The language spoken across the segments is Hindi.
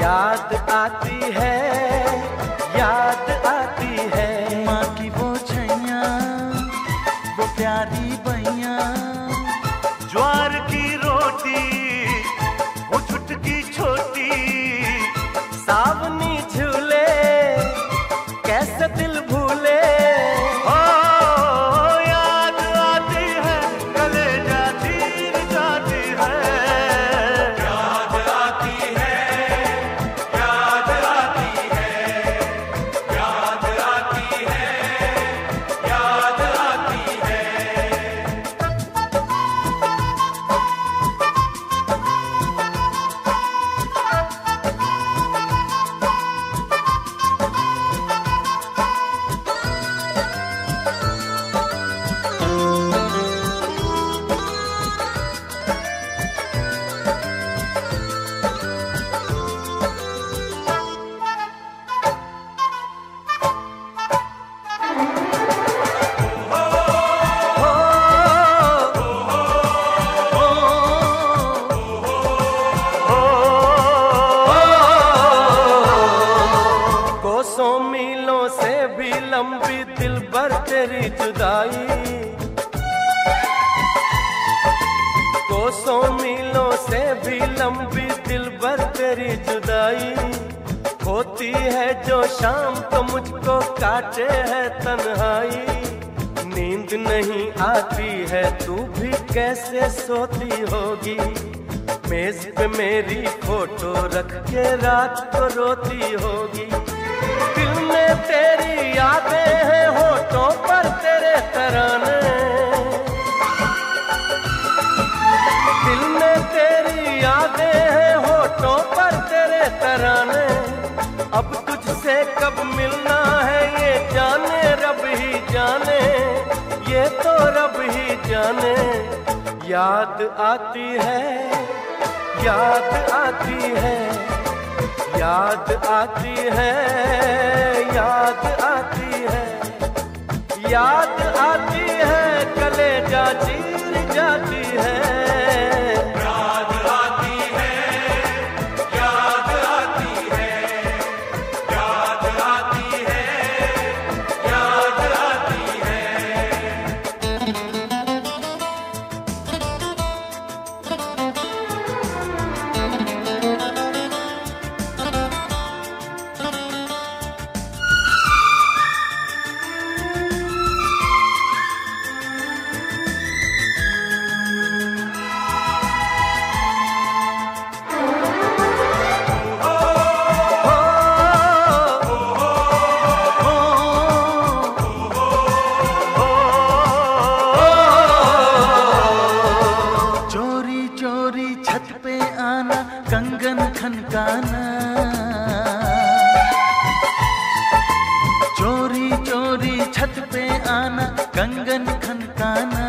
याद आती है, याद आती है माँ की वो छैया, वो प्यारी बैया, ज्वार की रोटी, वो छुटकी छोटी, सावनी झूले, कैसे दिल भूले। ओ याद आती है, कलेजा चीर जाती है। याद आती है, याद आती है, याद आती है, याद आती है। कोसों मीलों से भी लंबी दिलबर तेरी जुदाई, कोसों मीलों से भी लंबी दिलबर तेरी जुदाई। होती है जो शाम तो मुझको काटे है तन्हाई। नींद नहीं आती है, तू भी कैसे सोती होगी। मेज पे मेरी फोटो रख के रात को रोती होगी। दिल में तेरी यादें हैं, होठों पर तेरे तराने। दिल में तेरी यादें हैं, होठों पर तेरे तराने। अब तुझसे कब मिलना है ये जाने रब ही जाने, ये तो रब ही जाने। याद आती है, याद आती है, याद आती है, याद आती है, याद आती है, कलेजा चीर जाती है। याद आती है, याद आती है, याद आती है, याद आती है। चोरी चोरी छत पे आना, कंगन खनकाना। चोरी चोरी छत पे आना, कंगन खनकाना।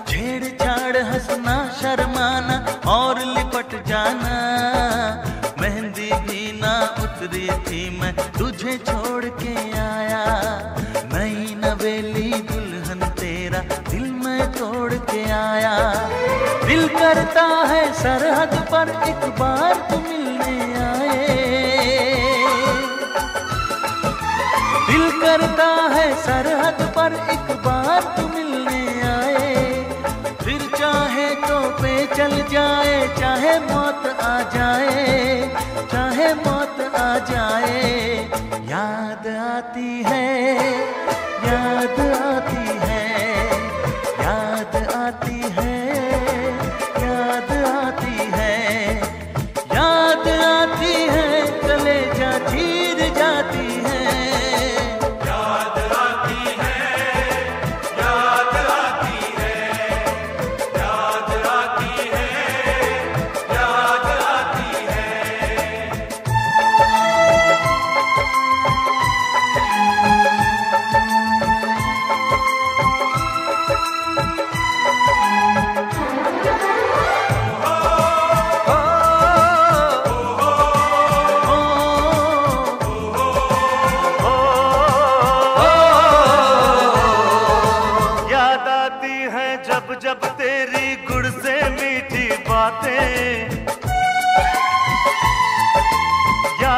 छेड़छाड़ हंसना शर्माना और लिपट जाना। मेहंदी भी ना उतरी थी मैं तुझे छोड़ के आया। नई नवेली दुल्हन तेरा दिल मैं तोड़ के आया। दिल करता है सरहद पर एक बार तू मिलने आए। दिल करता है सरहद पर एक बार तू मिलने आए। फिर चाहे तो पे चल जाए, चाहे मौत आ जाए, चाहे मौत आ जाए। याद आती है, याद आती है, याद आती है, याद आती है, याद आती है, कलेजा चीर जाती है। याद आती है, याद आती है, याद आती है, याद आती है।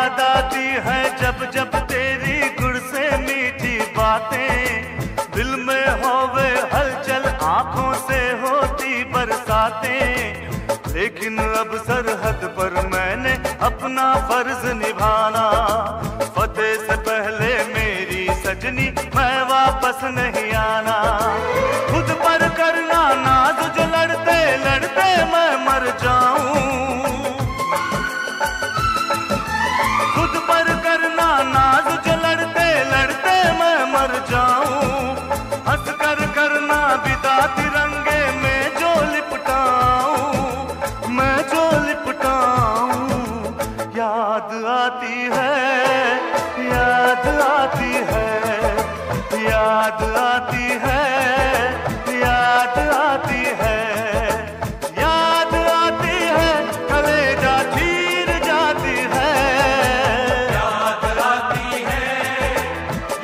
याद आती है जब जब तेरी गुड़ से मीठी बातें, दिल में होवे हलचल आंखों से होती बरसातें। लेकिन अब सरहद पर मैंने अपना फर्ज निभाना, फतेह से पहले मेरी सजनी मैं वापस नहीं आना। खुद पर करना नाज जो लड़ते लड़ते मैं मर जाऊं, खुद पर करना नाज जो लड़ते लड़ते मैं मर जाऊं। हंस कर करना विदा तिरंगे में जो लिपटाऊं, मैं जो लिपटाऊं। याद आती है, याद आती है, याद आती है, याद आती है, याद आती है, कलेजा चीर जाती है। याद आती है,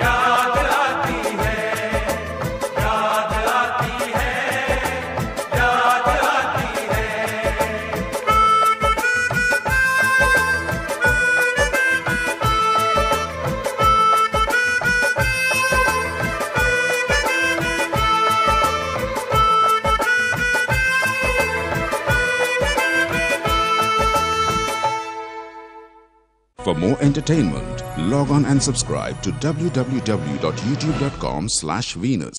याद आती है, याद आती है, याद आती है। For more entertainment, log on and subscribe to www.youtube.com/Venus.